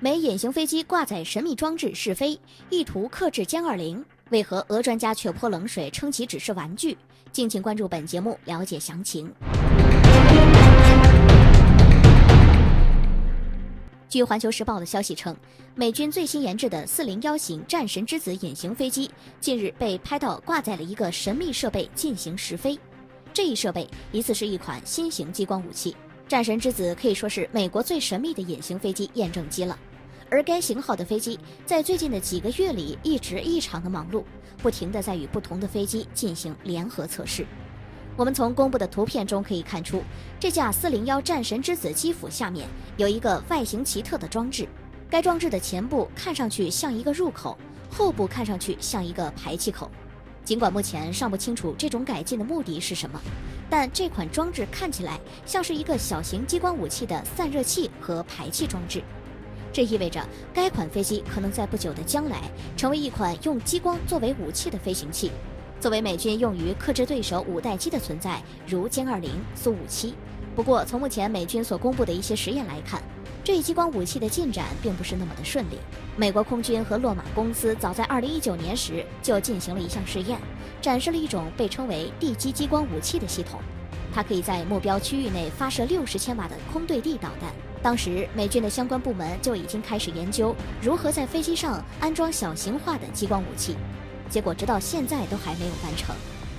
美隐形飞机挂载神秘装置试飞，意图克制歼20，为何俄专家却泼冷水，称其只是玩具？敬请关注本节目，了解详情。据环球时报的消息称，美军最新研制的401型战神之子隐形飞机近日被拍到挂载了一个神秘设备进行试飞。这一设备疑似是一款新型激光武器。战神之子可以说是美国最神秘的隐形飞机验证机了。而该型号的飞机在最近的几个月里一直异常的忙碌，不停地在与不同的飞机进行联合测试。我们从公布的图片中可以看出，这架401战神之子机腹下面有一个外形奇特的装置，该装置的前部看上去像一个入口，后部看上去像一个排气口。尽管目前尚不清楚这种改进的目的是什么，但这款装置看起来像是一个小型激光武器的散热器和排气装置。这意味着该款飞机可能在不久的将来成为一款用激光作为武器的飞行器，作为美军用于克制对手五代机的存在，如歼20、苏57。不过，从目前美军所公布的一些实验来看，这一激光武器的进展并不是那么的顺利。美国空军和洛马公司早在2019年时就进行了一项试验，展示了一种被称为地基激光武器的系统，它可以在目标区域内发射60千瓦的空对地导弹。当时美军的相关部门就已经开始研究如何在飞机上安装小型化的激光武器，结果直到现在都还没有完成。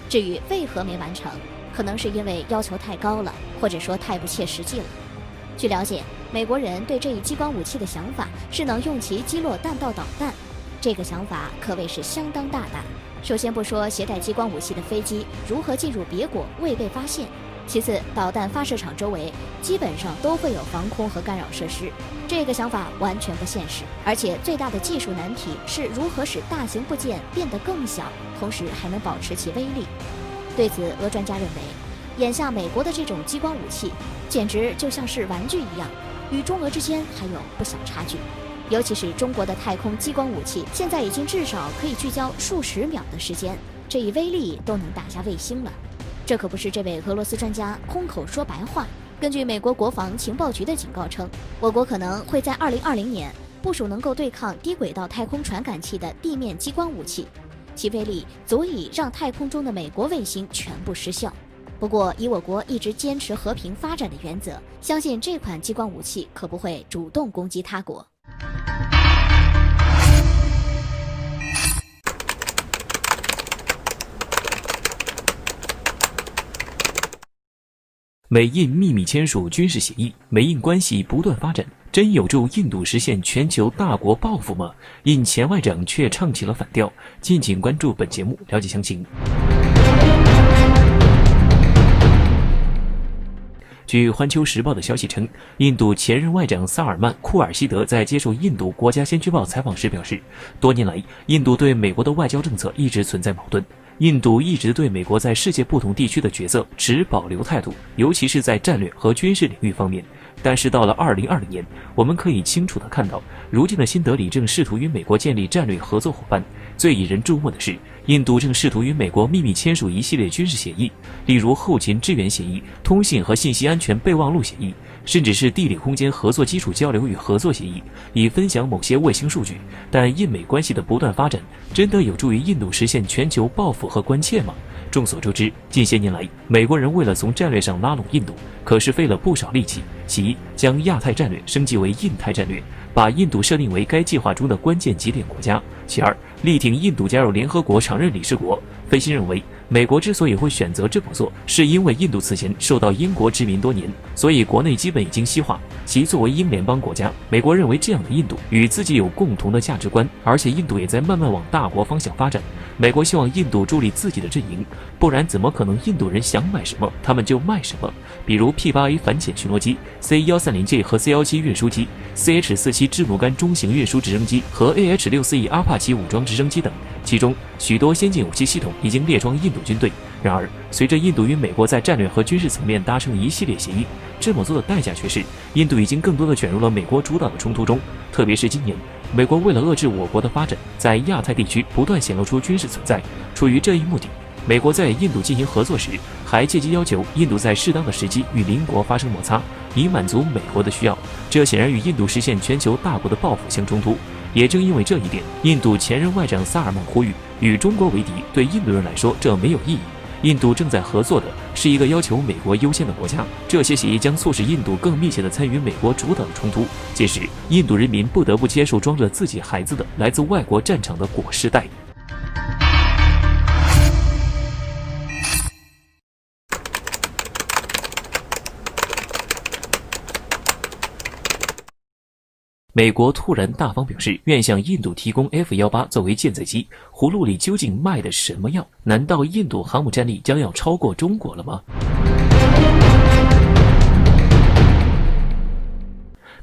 至于为何没完成，可能是因为要求太高了，或者说太不切实际了。据了解，美国人对这一激光武器的想法是能用其击落弹道导弹，这个想法可谓是相当大胆。首先不说携带激光武器的飞机如何进入别国未被发现，其次导弹发射场周围基本上都会有防空和干扰设施，这个想法完全不现实。而且最大的技术难题是如何使大型部件变得更小，同时还能保持其威力。对此，俄专家认为，眼下美国的这种激光武器简直就像是玩具一样，与中俄之间还有不小差距。尤其是中国的太空激光武器，现在已经至少可以聚焦数十秒的时间，这一威力都能打下卫星了。这可不是这位俄罗斯专家空口说白话。根据美国国防情报局的警告称，我国可能会在2020年部署能够对抗低轨道太空传感器的地面激光武器，其威力足以让太空中的美国卫星全部失效。不过，以我国一直坚持和平发展的原则，相信这款激光武器可不会主动攻击他国。美印秘密签署军事协议，美印关系不断发展，真有助印度实现全球大国抱负吗？印前外长却唱起了反调。敬请关注本节目，了解详情。据环球时报的消息称，印度前任外长萨尔曼·库尔希德在接受印度国家先驱报采访时表示，多年来，印度对美国的外交政策一直存在矛盾。印度一直对美国在世界不同地区的角色持保留态度，尤其是在战略和军事领域方面。但是到了2020年，我们可以清楚地看到，如今的新德里正试图与美国建立战略合作伙伴。最引人注目的是，印度正试图与美国秘密签署一系列军事协议，例如后勤支援协议、通信和信息安全备忘录协议，甚至是地理空间合作基础交流与合作协议，以分享某些卫星数据。但印美关系的不断发展，真的有助于印度实现全球抱负和关切吗？众所周知，近些年来，美国人为了从战略上拉拢印度，可是费了不少力气。其一，将亚太战略升级为印太战略，把印度设定为该计划中的关键节点国家。其二，力挺印度加入联合国常任理事国。分析认为，美国之所以会选择这么做，是因为印度此前受到英国殖民多年，所以国内基本已经西化。其作为英联邦国家，美国认为这样的印度与自己有共同的价值观，而且印度也在慢慢往大国方向发展。美国希望印度助力自己的阵营，不然怎么可能印度人想买什么他们就卖什么？比如 P8A 反潜巡逻机、C130J 和 C17运输机、CH-47智努干中型运输直升机和 AH-64E 阿帕奇武装直升机等，其中许多先进武器系统已经列装印度军队。然而，随着印度与美国在战略和军事层面达成一系列协议，这么做的代价却是印度已经更多地卷入了美国主导的冲突中。特别是今年，美国为了遏制我国的发展，在亚太地区不断显露出军事存在。出于这一目的，美国在印度进行合作时，还借机要求印度在适当的时机与邻国发生摩擦，以满足美国的需要。这显然与印度实现全球大国的抱负相冲突。也正因为这一点，印度前任外长萨尔曼呼吁与中国为敌，对印度人来说这没有意义。印度正在合作的是一个要求美国优先的国家，这些协议将促使印度更密切地参与美国主导的冲突。届时，印度人民不得不接受装着自己孩子的来自外国战场的裹尸袋。美国突然大方表示愿向印度提供 F-18作为舰载机，葫芦里究竟卖的什么药？难道印度航母战力将要超过中国了吗？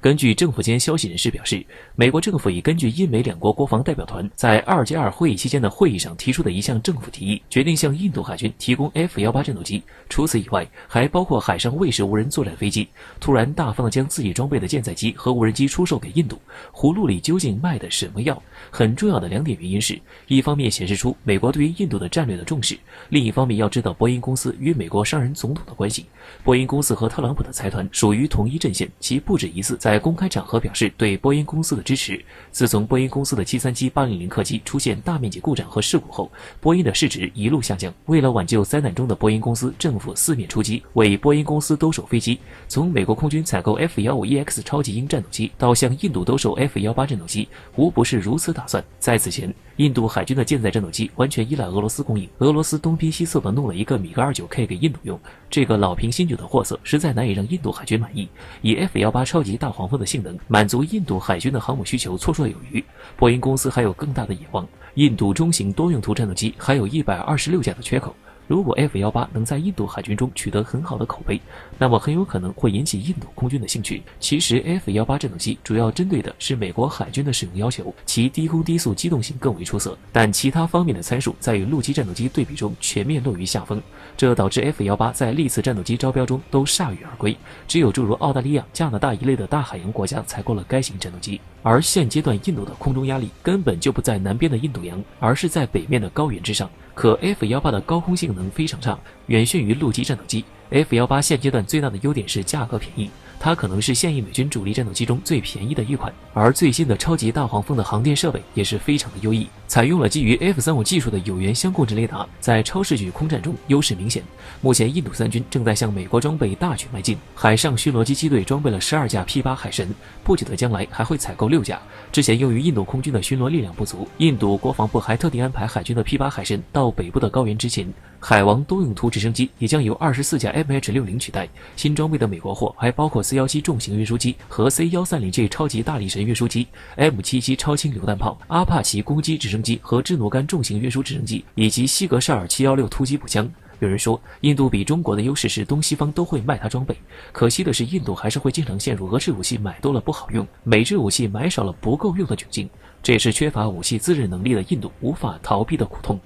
根据政府间消息人士表示，美国政府已根据印美两国国防代表团在2+2会议期间的会议上提出的一项政府提议，决定向印度海军提供 F-18战斗机。除此以外，还包括海上卫士无人作战飞机。突然大方地将自己装备的舰载机和无人机出售给印度，葫芦里究竟卖的什么药？很重要的两点原因是，一方面显示出美国对于印度的战略的重视，另一方面要知道波音公司与美国商人总统的关系。波音公司和特朗普的财团属于同一阵线，其不止一次在公开场合表示对波音公司的支持。自从波音公司的737-800客机出现大面积故障和事故后，波音的市值一路下降。为了挽救灾难中的波音公司，政府四面出击，为波音公司兜售飞机，从美国空军采购 F-15EX 超级鹰战斗机到向印度兜售 F-18战斗机，无不是如此打算。在此前，印度海军的舰载战斗机完全依赖俄罗斯供应，俄罗斯东拼西凑地弄了一个米格29K 给印度用，这个老瓶新酒的货色实在难以让印度海军满意。以 F-18超级大黄蜂的性能满足印度海军的航母需求绰绰有余。波音公司还有更大的野望，印度中型多用途战斗机还有126架的缺口。如果 F-18能在印度海军中取得很好的口碑，那么很有可能会引起印度空军的兴趣。其实 F-18战斗机主要针对的是美国海军的使用要求，其低空低速机动性更为出色，但其他方面的参数在与陆基战斗机对比中全面落于下风，这导致 F-18在历次战斗机招标中都铩羽而归，只有诸如澳大利亚、加拿大一类的大海洋国家采购了该型战斗机。而现阶段印度的空中压力根本就不在南边的印度洋，而是在北面的高原之上。可 F-18的高空性能非常差，远逊于陆基战斗机。F-18现阶段最大的优点是价格便宜，它可能是现役美军主力战斗机中最便宜的一款，而最新的超级大黄蜂的航电设备也是非常的优异，采用了基于 F-35技术的有源相控阵雷达，在超视距空战中优势明显。目前印度三军正在向美国装备大举迈进，海上巡逻机机队装备了12架 P-8海神，不久的将来还会采购6架。之前由于印度空军的巡逻力量不足，印度国防部还特地安排海军的 P-8海神到北部的高原执勤。海王多用途直升机也将由24架 MH-60取代。新装备的美国货还包括 C-17重型运输机和 C-130J 超级大力神运输机、M77超轻榴弹炮、阿帕奇攻击直升机和智努甘重型运输直升机，以及西格沙尔716突击步枪。有人说，印度比中国的优势是东西方都会卖它装备，可惜的是，印度还是会经常陷入俄制武器买多了不好用，美制武器买少了不够用的窘境，这也是缺乏武器自认能力的印度无法逃避的苦痛。